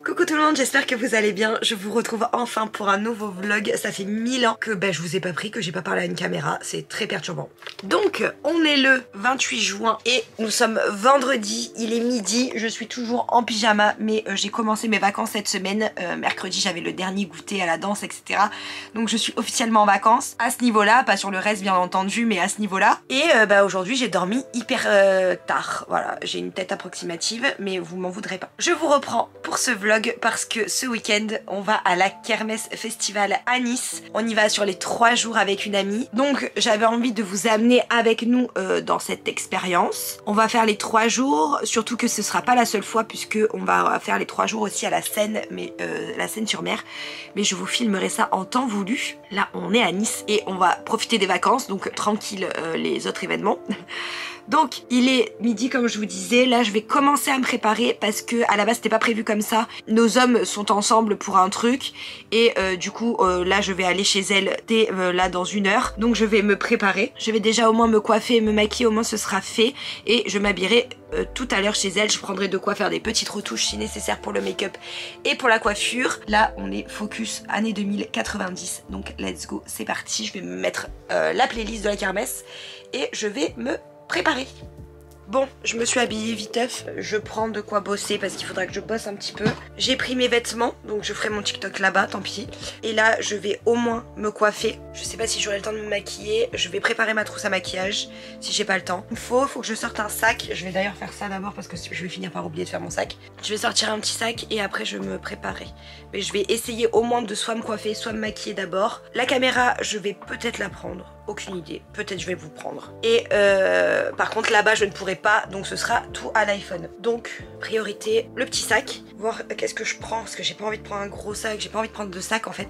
Coucou tout le monde, j'espère que vous allez bien. Je vous retrouve enfin pour un nouveau vlog. Ça fait 1000 ans que je vous ai pas pris, que j'ai pas parlé à une caméra. C'est très perturbant. Donc, on est le 28 juin et nous sommes vendredi. Il est midi. Je suis toujours en pyjama, mais j'ai commencé mes vacances cette semaine. Mercredi, j'avais le dernier goûter à la danse, etc. Donc, je suis officiellement en vacances. À ce niveau-là, pas sur le reste bien entendu, mais à ce niveau-là. Et aujourd'hui, j'ai dormi hyper tard. Voilà, j'ai une tête approximative, mais vous m'en voudrez pas. Je vous reprends pour ce vlog parce que ce week-end on va à la Kermesse Festival à Nice. On y va sur les 3 jours avec une amie. Donc j'avais envie de vous amener avec nous dans cette expérience. On va faire les 3 jours, surtout que ce sera pas la seule fois puisque on va faire les 3 jours aussi à la Seine, mais la Seine-sur-Mer. Mais je vous filmerai ça en temps voulu. Là on est à Nice et on va profiter des vacances, donc tranquille les autres événements. Donc il est midi comme je vous disais, là je vais commencer à me préparer parce que à la base c'était pas prévu comme ça. Nos hommes sont ensemble pour un truc et du coup là je vais aller chez elle dès là dans 1 heure. Donc je vais me préparer, je vais déjà au moins me coiffer et me maquiller, au moins ce sera fait. Et je m'habillerai tout à l'heure chez elle, je prendrai de quoi faire des petites retouches si nécessaire pour le make-up et pour la coiffure. Là on est focus année 2090, donc let's go, c'est parti. Je vais me mettre la playlist de la kermesse et je vais me préparé. Bon, je me suis habillée viteuf, je prends de quoi bosser parce qu'il faudra que je bosse un petit peu. J'ai pris mes vêtements, donc je ferai mon TikTok là-bas, tant pis. Et là, je vais au moins me coiffer. Je sais pas si j'aurai le temps de me maquiller. Je vais préparer ma trousse à maquillage, si j'ai pas le temps. Il faut que je sorte un sac. Je vais d'ailleurs faire ça d'abord parce que je vais finir par oublier de faire mon sac. Je vais sortir un petit sac et après je vais me préparer. Mais je vais essayer au moins de soit me coiffer, soit me maquiller d'abord. La caméra, je vais peut-être la prendre. Aucune idée, peut-être je vais vous prendre. Et par contre là-bas je ne pourrai pas, donc ce sera tout à l'iPhone. Donc priorité, le petit sac, voir qu'est-ce que je prends, parce que j'ai pas envie de prendre un gros sac, j'ai pas envie de prendre 2 sacs en fait.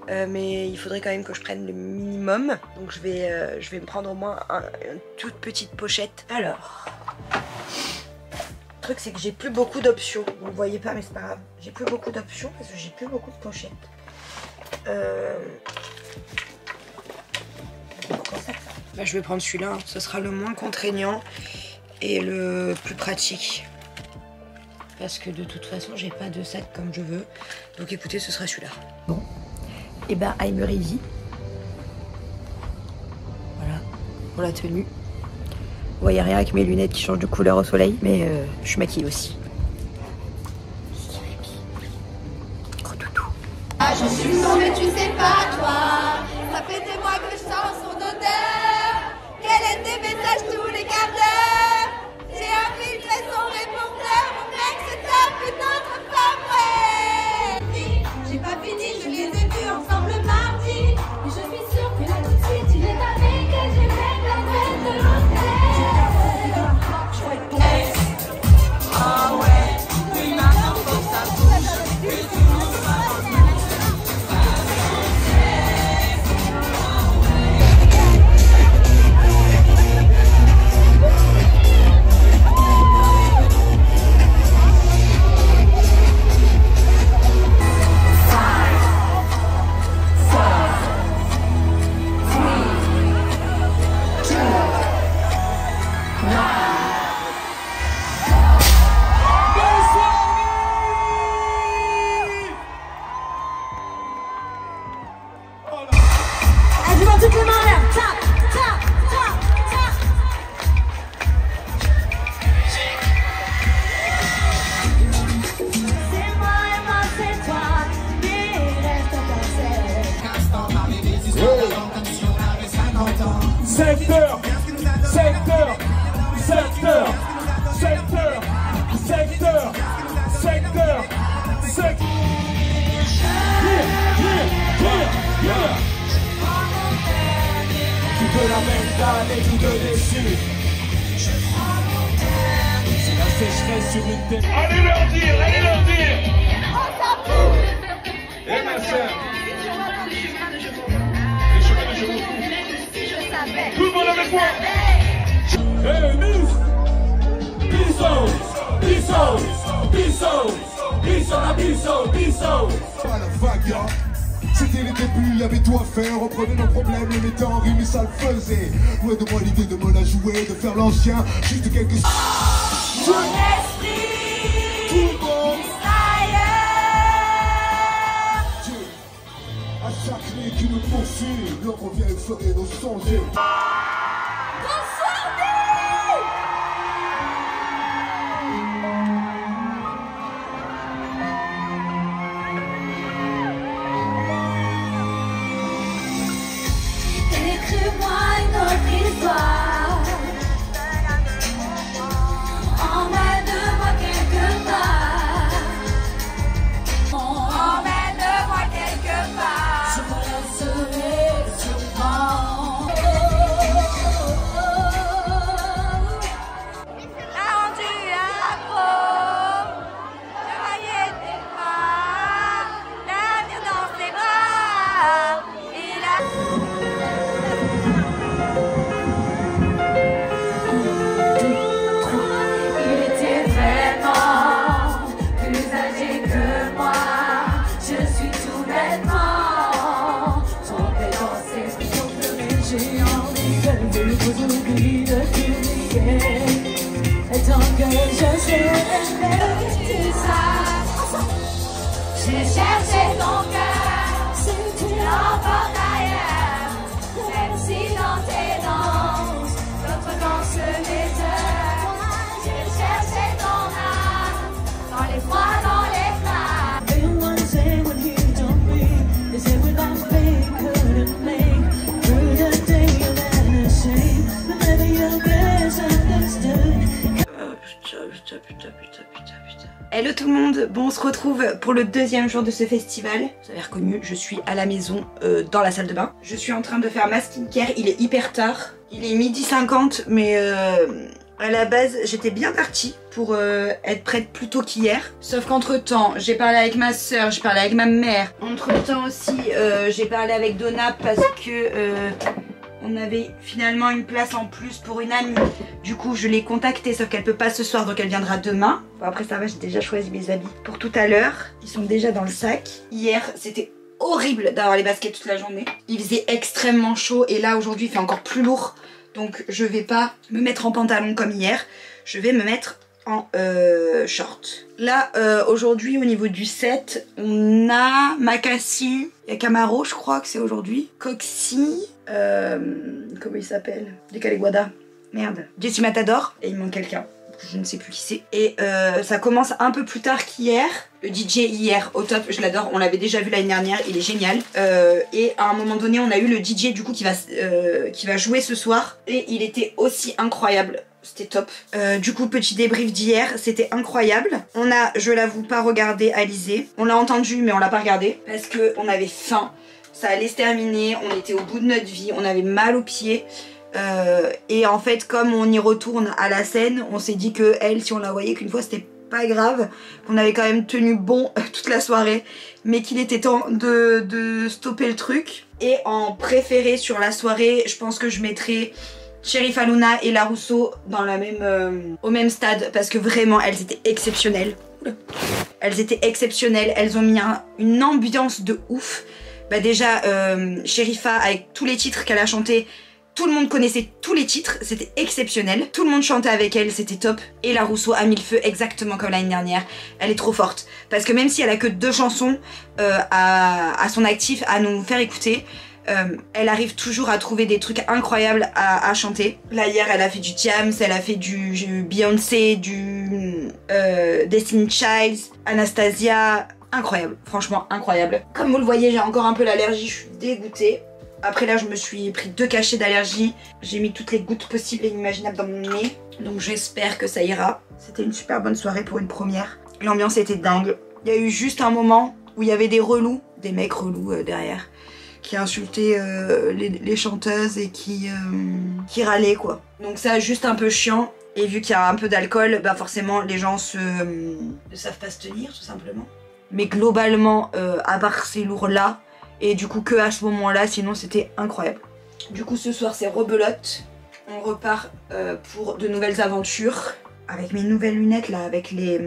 Mais il faudrait quand même que je prenne le minimum. Donc je vais me prendre au moins une toute petite pochette. Alors, le truc c'est que j'ai plus beaucoup d'options, vous ne voyez pas mais c'est pas grave. J'ai plus beaucoup d'options parce que j'ai plus beaucoup de pochettes. Là, je vais prendre celui-là, hein. Ce sera le moins contraignant et le plus pratique. Parce que de toute façon, j'ai pas de sac comme je veux. Donc écoutez, ce sera celui-là. Bon, et ben I'm ready. Voilà, pour la tenue. Vous voyez rien avec mes lunettes qui changent de couleur au soleil, mais je suis maquillée aussi. Gros toutou. Ah, je suis tombée, tu sais pas, toi. Ça fait des mois que je sens son odeur. Qu'elle est des messages tous les quarts d'heure. J'ai infiltré son répondeur. Mon mec, c'est top, une autre femme, ouais. J'ai pas fini, je les ai vus ensemble mardi. Et je suis sûre que là tout de suite, il est avec elle. J'ai même la tête de l'hôtel. Ah ouais, oui, maintenant faut que ça bouge. Et tout le monde va. Secteur, Toute la mentale et tout de déçu. C'est la sécheresse sur une tête. Allez leur dire. On s'en fout. Et ma soeur. Tout le monde avec moi. Hey, Nice. Piso. Pas la vague, c'était les débuts, il y avait tout à faire. On prenait nos problèmes, les mettait en rime et ça le faisait. Loin de moi l'idée de me la jouer, de faire l'ancien, juste quelques... Mon esprit, tout le monde, ailleurs. Lui on revient effleurer nos songes. Écris-moi une autre histoire. Emmène-moi quelque part. Emmène-moi quelque part. Je me laisserai souvent. T'as rendu à peau. Je voyais tes bras. L'avenir dans ses bras. Et il était vraiment plus âgé que moi. Je suis tout bêtement tombée dans ses souffles géants. Je vous oublie de t'oublier. Et tant que je serai tu sais, j'ai cherché ton cœur. Tu l'emportes ailleurs. Même si dans tes danses, d'autres dansent les heures. J'ai cherché ton âme, dans les froids, dans les flammes. Everyone say what he told me. They say without faith couldn't make through the day of the shame. Whenever you're misunderstood. Putain. Hello tout le monde, bon on se retrouve pour le deuxième jour de ce festival. Vous avez reconnu, je suis à la maison dans la salle de bain. Je suis en train de faire ma skincare, il est hyper tard. Il est 12h50 mais à la base j'étais bien partie pour être prête plus tôt qu'hier. Sauf qu'entre temps j'ai parlé avec ma soeur, j'ai parlé avec ma mère. Entre temps aussi j'ai parlé avec Donna parce que on avait finalement une place en plus pour une amie. Du coup, je l'ai contactée, sauf qu'elle peut pas ce soir, donc elle viendra demain. Bon, après ça va, j'ai déjà choisi mes habits pour tout à l'heure. Ils sont déjà dans le sac. Hier, c'était horrible d'avoir les baskets toute la journée. Il faisait extrêmement chaud et là, aujourd'hui, il fait encore plus lourd. Donc, je vais pas me mettre en pantalon comme hier. Je vais me mettre en short. Là, aujourd'hui, au niveau du set, on a Makassi, il y a Camaro, je crois que c'est aujourd'hui. Coxy, comment il s'appelle? Decaleguada. Merde. Jessie Matador. Et il manque quelqu'un. Je ne sais plus qui c'est. Et ça commence un peu plus tard qu'hier. Le DJ hier, au top, je l'adore. On l'avait déjà vu l'année dernière, il est génial. Et à un moment donné, on a eu le DJ du coup qui va jouer ce soir. Et il était aussi incroyable. C'était top. Du coup, petit débrief d'hier, c'était incroyable. On a, je l'avoue, pas regardé Alizé. On l'a entendu, mais on l'a pas regardé. Parce qu'on avait faim. Ça allait se terminer. On était au bout de notre vie. On avait mal aux pieds. Et en fait, comme on y retourne à la scène, on s'est dit que elle, si on la voyait qu'une fois, c'était pas grave. Qu'on avait quand même tenu bon toute la soirée. Mais qu'il était temps de stopper le truc. Et en préféré sur la soirée, je pense que je mettrais Cherif Aluna et La Rousseau dans la même, au même stade parce que vraiment elles étaient exceptionnelles. Elles étaient exceptionnelles, elles ont mis une ambiance de ouf. Bah déjà Cherifa avec tous les titres qu'elle a chanté, tout le monde connaissait tous les titres, c'était exceptionnel. Tout le monde chantait avec elle, c'était top. Et La Rousseau a mis le feu exactement comme l'année dernière. Elle est trop forte parce que même si elle a que 2 chansons à son actif à nous faire écouter, elle arrive toujours à trouver des trucs incroyables à chanter. Là hier elle a fait du Diams, elle a fait du Beyoncé, du Destiny Child, Anastasia. Incroyable, franchement incroyable. Comme vous le voyez, j'ai encore un peu l'allergie, je suis dégoûtée. Après là je me suis pris 2 cachets d'allergie. J'ai mis toutes les gouttes possibles et inimaginables dans mon nez. Donc j'espère que ça ira. C'était une super bonne soirée pour une première. L'ambiance était dingue. Il y a eu juste un moment où il y avait des relous, des mecs relous derrière, qui insultaient les chanteuses et qui râlaient quoi. Donc ça juste un peu chiant. Et vu qu'il y a un peu d'alcool, bah forcément les gens ne savent pas se tenir tout simplement. Mais globalement, à part ces lourds là, et du coup que à ce moment là, sinon c'était incroyable. Du coup ce soir c'est rebelote. On repart pour de nouvelles aventures. Avec mes nouvelles lunettes là, avec les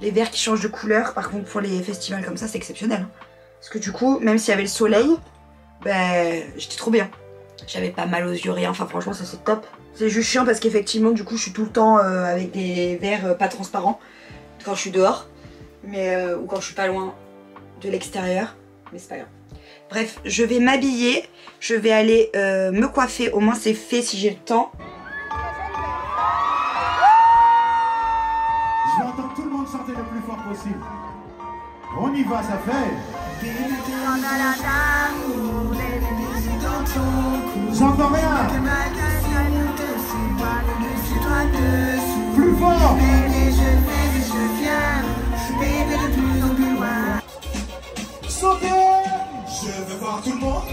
verres qui changent de couleur. Par contre pour les festivals comme ça c'est exceptionnel. Parce que du coup, même s'il y avait le soleil, ben j'étais trop bien. J'avais pas mal aux yeux, rien, enfin franchement ça c'est top. C'est juste chiant parce qu'effectivement du coup je suis tout le temps avec des verres pas transparents quand je suis dehors. Mais, ou quand je suis pas loin de l'extérieur. Mais c'est pas grave. Bref, je vais m'habiller, je vais aller me coiffer, au moins c'est fait si j'ai le temps. Je vais entendre tout le monde chanter le plus fort possible. On y va, ça fait. J'entends rien. Plus fort. Sautez. Je veux voir tout le monde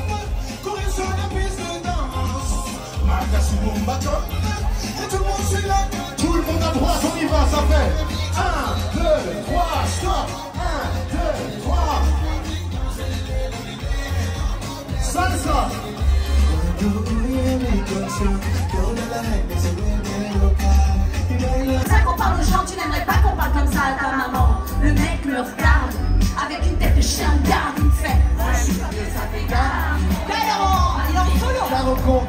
courir sur la piste de danse. Marca sur mon bâton. Et tout le monde suit la tête. Tout le monde à droite, on y va, ça fait 1, 2, 3, stop. 1, 2, 3. Salsa. Ça qu'on parle aux gens, tu n'aimerais pas qu'on parle comme ça à ta maman. Le mec me regarde avec une tête de chien de garde, il me fait ça fait garde. D'ailleurs, il est en solo. Carocon.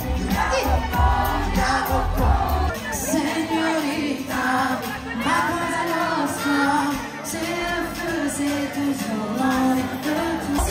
Señorita, vamos a Nostra. C'est le feu, c'est toujours l'envie de tout.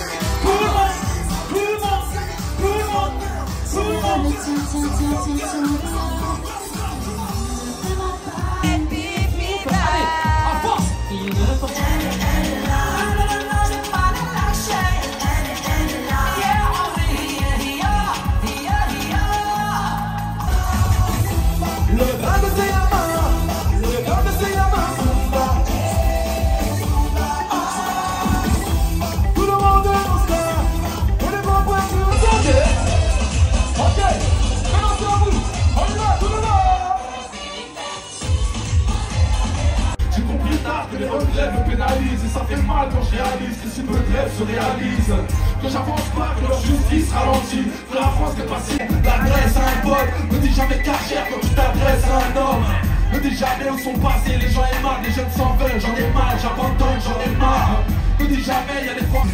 Les regrets me pénalisent et ça fait mal quand je réalise que si peu de rêves se réalisent. Que j'avance pas, que leur justice ralentit. Que la France n'est pas si l'adresse à un pote. Ne dis jamais cachère quand tu t'adresses à un homme. Ne dis jamais où sont passés les gens aimables. Les jeunes s'en veulent, j'en ai mal, j'abandonne, j'en ai marre. Ne dis jamais, y'a des fois.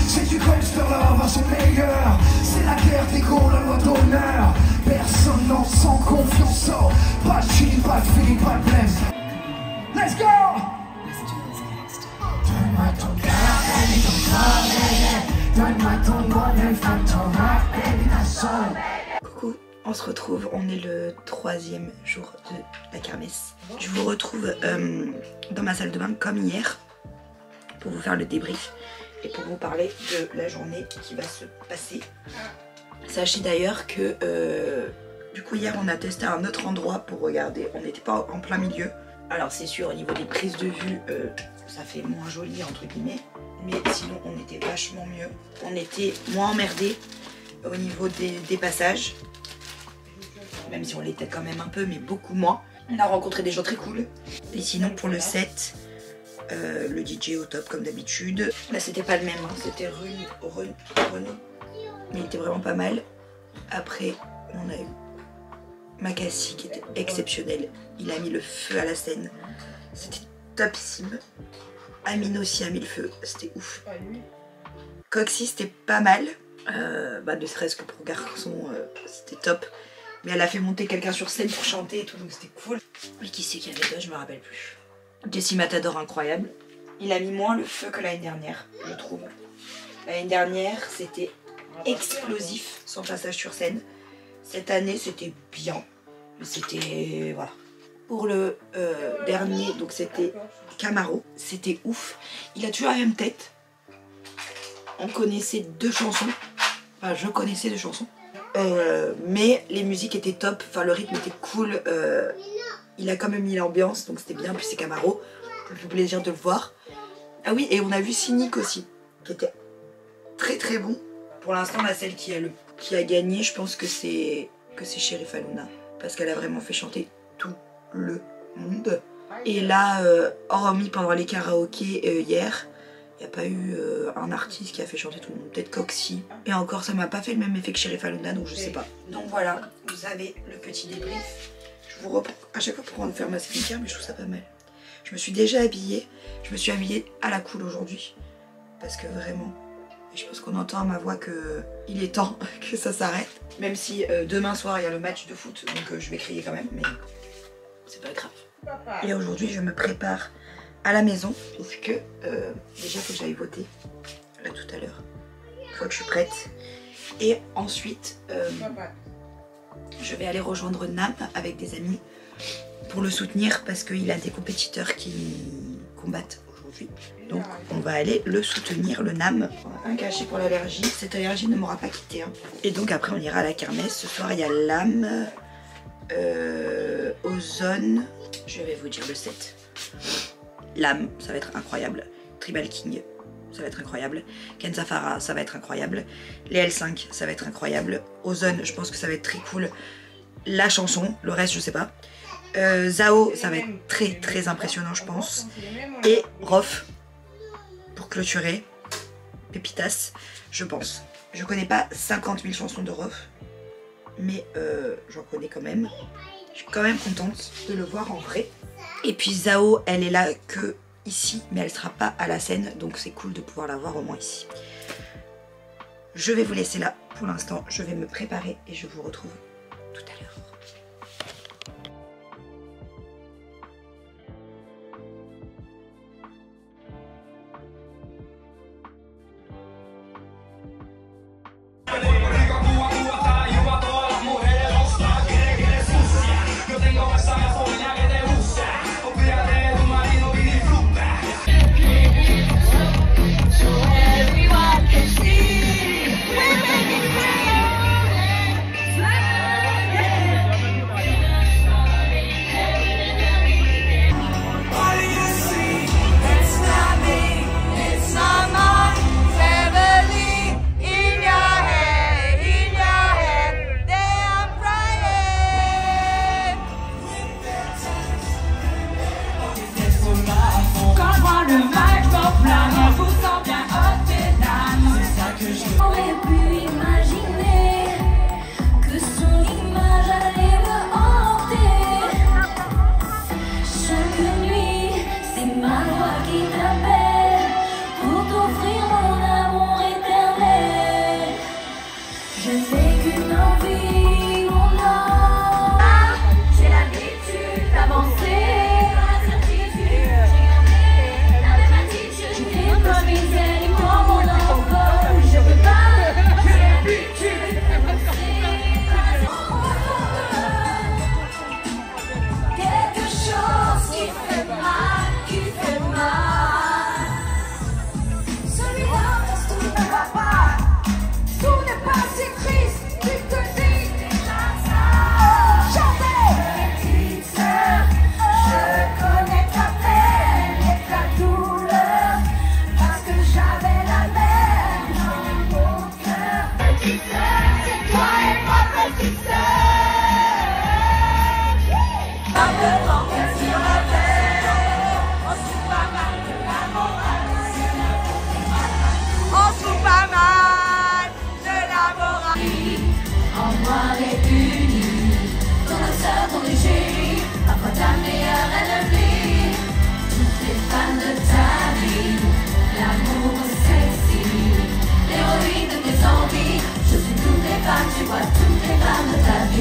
C'est du gangster love à son meilleur. C'est la guerre des gros, la loi d'honneur. Personne n'en sent confiance. Pas de feeling, pas de feeling, pas de blême. Let's go! Donne-moi ton cœur, baby, ton corps, donne-moi ton bonheur, femme, ton rap, baby, ta soul. Coucou, on se retrouve, on est le 3e jour de la kermesse. Je vous retrouve dans ma salle de bain comme hier pour vous faire le débrief et pour vous parler de la journée qui va se passer. Sachez d'ailleurs que du coup hier on a testé un autre endroit pour regarder, on n'était pas en plein milieu. Alors c'est sûr au niveau des prises de vue ça fait moins joli entre guillemets, mais sinon on était vachement mieux. On était moins emmerdés au niveau des passages, même si on l'était quand même un peu, mais beaucoup moins. On a rencontré des gens très cool. Et sinon pour le set, le DJ au top comme d'habitude. Là c'était pas le même, hein. C'était Renaud, mais il était vraiment pas mal. Après on a eu Makassi qui était exceptionnel, il a mis le feu à la scène, c'était topissime. Amine aussi a mis le feu, c'était ouf. Coxy c'était pas mal, ne serait-ce que pour garçon c'était top. Mais elle a fait monter quelqu'un sur scène pour chanter et tout, donc c'était cool. Mais qui c'est qu'il y avait d'autre, je me rappelle plus. Jesse Matador incroyable, il a mis moins le feu que l'année dernière, je trouve. L'année dernière c'était explosif son passage sur scène. Cette année c'était bien, mais c'était voilà. Pour le dernier, donc c'était Camaro, c'était ouf. Il a toujours la même tête. On connaissait 2 chansons, enfin je connaissais 2 chansons, mais les musiques étaient top, enfin le rythme était cool. Il a quand même mis l'ambiance, donc c'était bien. Puis c'est Camaro, ça fait plaisir de le voir. Ah oui, et on a vu Cynic aussi, qui était très très bon. Pour l'instant, celle qui a gagné, je pense que c'est Sheriff Aluna, parce qu'elle a vraiment fait chanter tout le monde. Et là, hormis pendant les karaokés hier, il n'y a pas eu un artiste qui a fait chanter tout le monde, peut-être Coxy. Et encore, ça m'a pas fait le même effet que Sheriff Aluna, donc je sais pas. Donc voilà, vous avez le petit débrief. Je vous reprends à chaque fois pour faire ma skincare, mais je trouve ça pas mal. Je me suis déjà habillée, je me suis habillée à la cool aujourd'hui, parce que vraiment... Je pense qu'on entend à ma voix qu'il est temps que ça s'arrête. Même si demain soir il y a le match de foot, donc je vais crier quand même, mais c'est pas grave. Et aujourd'hui je me prépare à la maison, parce que déjà il faut que j'aille voter, là tout à l'heure. une fois que je suis prête. Et ensuite, je vais aller rejoindre Nam avec des amis pour le soutenir parce qu'il a des compétiteurs qui combattent aujourd'hui. Donc on va aller le soutenir, le Nam. Un cachet pour l'allergie, cette allergie ne m'aura pas quitté. Hein. Et donc après on ira à la kermesse. Ce soir il y a l'âme, Ozone, je vais vous dire le 7. L'âme, ça va être incroyable. Tribal King, ça va être incroyable. Kenzafara, ça va être incroyable. Les L5, ça va être incroyable. Ozone, je pense que ça va être très cool. La chanson, le reste je sais pas. Zao, ça va être très impressionnant je pense. Et Rof, pour clôturer, Pépitas, je pense. Je connais pas 50 000 chansons de Rof, mais j'en connais quand même. Je suis quand même contente de le voir en vrai. Et puis Zao, elle est là que ici, mais elle sera pas à la scène, donc c'est cool de pouvoir la voir au moins ici. Je vais vous laisser là pour l'instant, je vais me préparer et je vous retrouve tout à l'heure.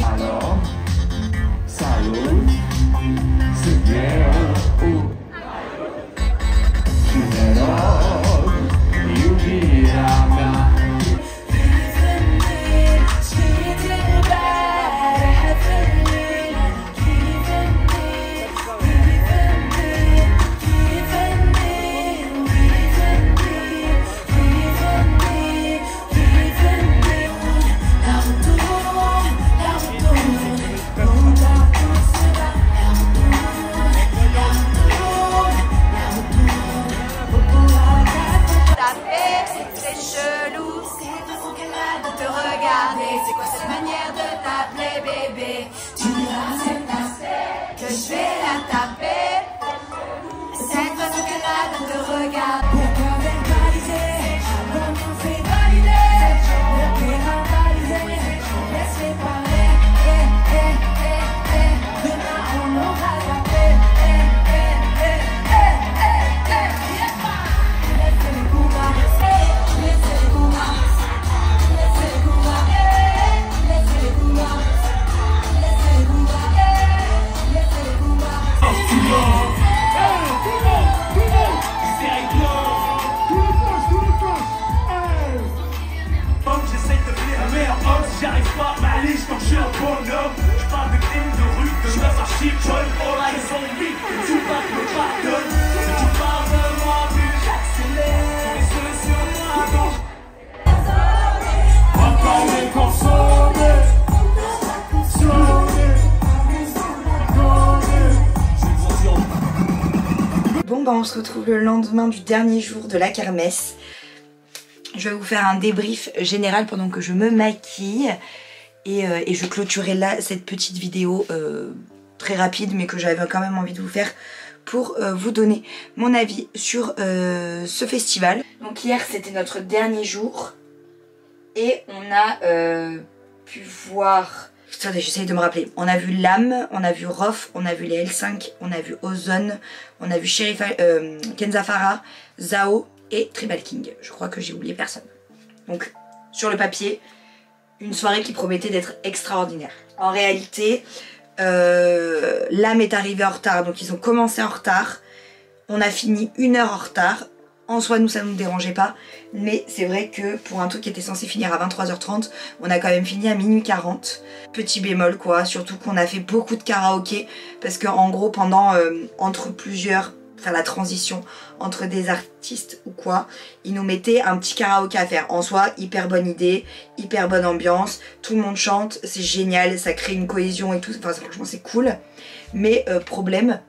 Alors, salut, c'est bien où? C'est avec pardonne. Je parle de crimes de rue, de meufs à chipol. All eyes on me, tu pas me pardonnes. Si tu parles de moi, puis j'accélère. Les yeux sur moi, donc encore les consommer. Bon bah on se retrouve le lendemain du dernier jour de la kermesse. Je vais vous faire un débrief général pendant que je me maquille. Et je clôturerai là cette petite vidéo très rapide mais que j'avais quand même envie de vous faire pour vous donner mon avis sur ce festival. Donc hier c'était notre dernier jour et on a pu voir... Attendez, j'essaye de me rappeler. On a vu Lam, on a vu Rof, on a vu les L5, on a vu Ozone, on a vu Kenza Farah, Zao et Tribal King. Je crois que j'ai oublié personne. Donc sur le papier, une soirée qui promettait d'être extraordinaire. En réalité, Lam est arrivé en retard, donc ils ont commencé en retard. On a fini 1 heure en retard. En soi, nous, ça ne nous dérangeait pas. Mais c'est vrai que pour un truc qui était censé finir à 23h30, on a quand même fini à minuit 40. Petit bémol, quoi. Surtout qu'on a fait beaucoup de karaoké. Parce qu'en gros, pendant, entre plusieurs... Enfin, la transition entre des artistes ou quoi, ils nous mettaient un petit karaoké à faire. En soi, hyper bonne idée, hyper bonne ambiance. Tout le monde chante, c'est génial. Ça crée une cohésion et tout. Enfin, franchement, c'est cool. Mais problème,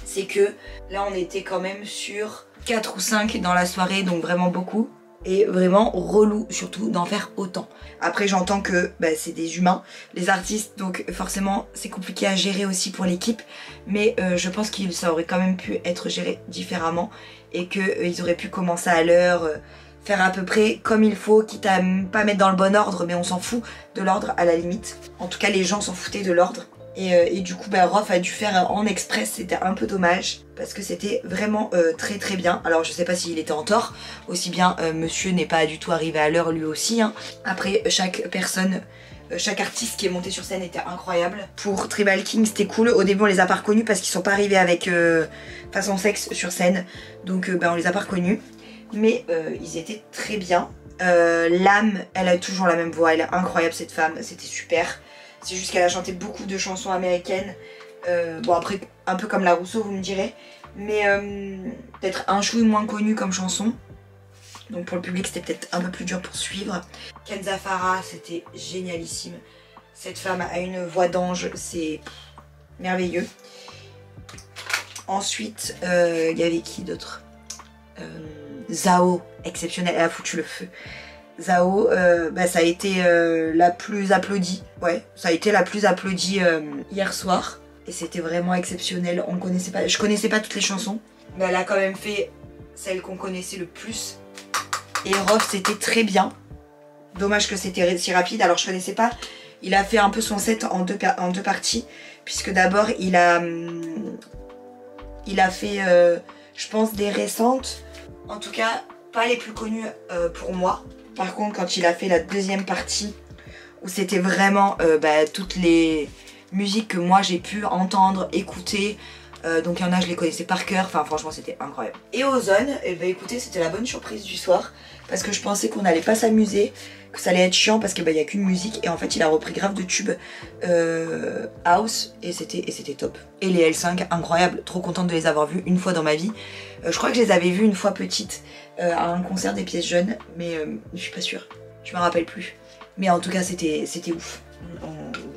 c'est que là, on était quand même sur... 4 ou 5 dans la soirée, donc vraiment beaucoup. Et vraiment relou surtout d'en faire autant. Après j'entends que bah, c'est des humains, les artistes, donc forcément c'est compliqué à gérer aussi pour l'équipe. Mais je pense que ça aurait quand même pu être géré différemment. Et qu'ils auraient pu commencer à l'heure, faire à peu près comme il faut, quitte à pas mettre dans le bon ordre, mais on s'en fout de l'ordre à la limite. En tout cas les gens s'en foutaient de l'ordre. Et du coup bah, Rof a dû faire en express, c'était un peu dommage parce que c'était vraiment très très bien. Alors je sais pas s'il était en tort, aussi bien monsieur n'est pas du tout arrivé à l'heure lui aussi hein. Après chaque personne, chaque artiste qui est monté sur scène était incroyable. Pour Tribal King c'était cool, au début on les a pas reconnus parce qu'ils sont pas arrivés avec façon sexe sur scène. Donc bah, on les a pas reconnus, mais ils étaient très bien. Lam, elle a toujours la même voix, elle est incroyable cette femme, c'était super. C'est juste qu'elle a chanté beaucoup de chansons américaines. Bon après, un peu comme la Rousseau vous me direz. Mais peut-être un chouï moins connu comme chanson. Donc pour le public c'était peut-être un peu plus dur pour suivre. Kenza Farah c'était génialissime. Cette femme a une voix d'ange, c'est merveilleux. Ensuite, il y avait qui d'autre? Zao, exceptionnelle, elle a foutu le feu. Zao, bah, ça a été la plus applaudie. Ouais, ça a été la plus applaudie hier soir. Et c'était vraiment exceptionnel. On connaissait pas, je connaissais pas toutes les chansons. Mais elle a quand même fait celle qu'on connaissait le plus. Et Rof, c'était très bien. Dommage que c'était si rapide. Alors je connaissais pas. Il a fait un peu son set en deux parties. Puisque d'abord, il a fait, je pense, des récentes. En tout cas, pas les plus connues pour moi. Par contre, quand il a fait la deuxième partie, où c'était vraiment bah, toutes les musiques que moi j'ai pu entendre, écouter, donc il y en a je les connaissais par cœur, enfin franchement c'était incroyable. Et Ozone, eh ben, écoutez, c'était la bonne surprise du soir, parce que je pensais qu'on n'allait pas s'amuser, que ça allait être chiant parce qu'il n'y a qu'une musique, et en fait il a repris grave de tubes house, et c'était top. Et les L5, incroyable, trop contente de les avoir vus une fois dans ma vie. Je crois que je les avais vus une fois petite, à un concert des pièces jeunes, mais je suis pas sûre, je me rappelle plus. Mais en tout cas c'était ouf,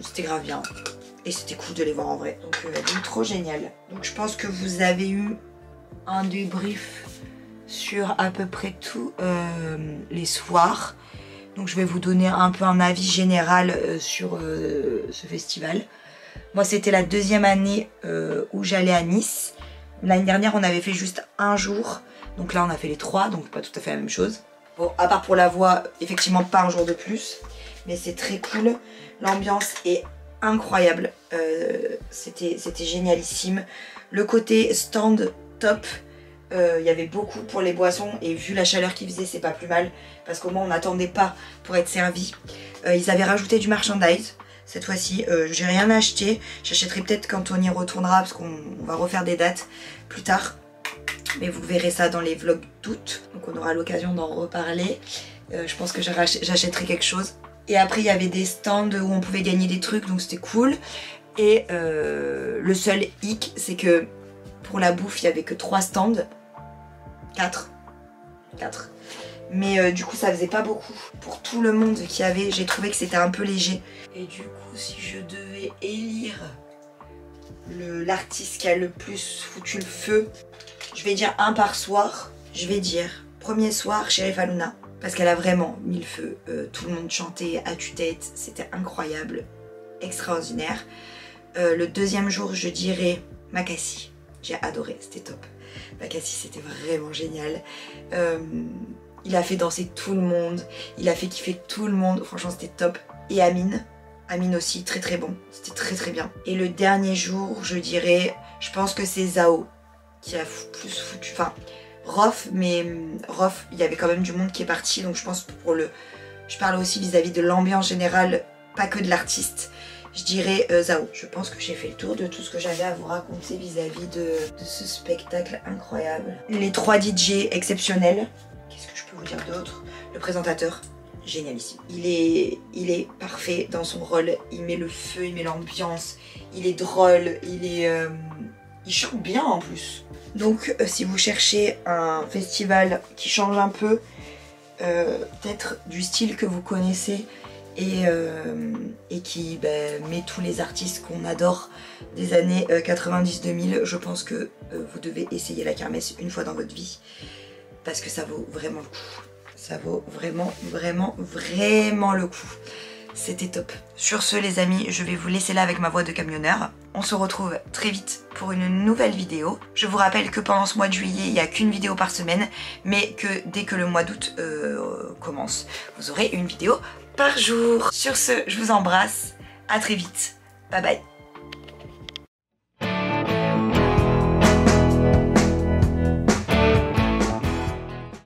c'était grave bien. Et c'était cool de les voir en vrai, donc trop génial. Donc je pense que vous avez eu un débrief sur à peu près tous les soirs. Donc je vais vous donner un peu un avis général sur ce festival. Moi c'était la deuxième année où j'allais à Nice. L'année dernière on avait fait juste un jour, donc là on a fait les 3, donc pas tout à fait la même chose. Bon, à part pour la voix, effectivement pas un jour de plus, mais c'est très cool. L'ambiance est incroyable, c'était génialissime. Le côté stand top, il y avait beaucoup pour les boissons et vu la chaleur qu'il faisait c'est pas plus mal parce qu'au moins on n'attendait pas pour être servi. Ils avaient rajouté du merchandise cette fois-ci, j'ai rien acheté, j'achèterai peut-être quand on y retournera parce qu'on va refaire des dates plus tard. Mais vous verrez ça dans les vlogs d'août, donc on aura l'occasion d'en reparler. Je pense que j'achèterai quelque chose. Et après il y avait des stands où on pouvait gagner des trucs, donc c'était cool. Et le seul hic, c'est que pour la bouffe il y avait que 3 stands. 4. Mais du coup ça faisait pas beaucoup. Pour tout le monde qu'il y avait, j'ai trouvé que c'était un peu léger. Et du coup si je devais élire l'artiste qui a le plus foutu le feu, je vais dire un par soir. Je vais dire premier soir Cherif Halouna, parce qu'elle a vraiment mis le feu. Tout le monde chantait à tue-tête, c'était incroyable, extraordinaire. Le deuxième jour je dirais Makassi, j'ai adoré, c'était top. Makassi c'était vraiment génial. Il a fait danser tout le monde, il a fait kiffer tout le monde, franchement c'était top. Et Amine aussi, très très bon, c'était très très bien. Et le dernier jour, je dirais, je pense que c'est Zao qui a plus foutu, enfin Rof, mais Rof, il y avait quand même du monde qui est parti, donc je pense pour le... Je parle aussi vis-à-vis de l'ambiance générale, pas que de l'artiste. Je dirais Zao. Je pense que j'ai fait le tour de tout ce que j'avais à vous raconter vis-à-vis de ce spectacle incroyable. Les 3 DJ exceptionnels. Qu'est-ce que je peux vous dire d'autre? Le présentateur, génialissime. Il est parfait dans son rôle. Il met le feu, il met l'ambiance. Il est drôle, il chante bien en plus. Donc si vous cherchez un festival qui change un peu, peut-être du style que vous connaissez, et qui met tous les artistes qu'on adore des années 90-2000, je pense que vous devez essayer la kermesse une fois dans votre vie, parce que ça vaut vraiment le coup. Ça vaut vraiment le coup. C'était top. Sur ce les amis, je vais vous laisser là avec ma voix de camionneur. On se retrouve très vite pour une nouvelle vidéo. Je vous rappelle que pendant ce mois de juillet, il n'y a qu'une vidéo par semaine, mais que dès que le mois d'août commence, vous aurez une vidéo par jour. Sur ce, je vous embrasse. À très vite. Bye bye.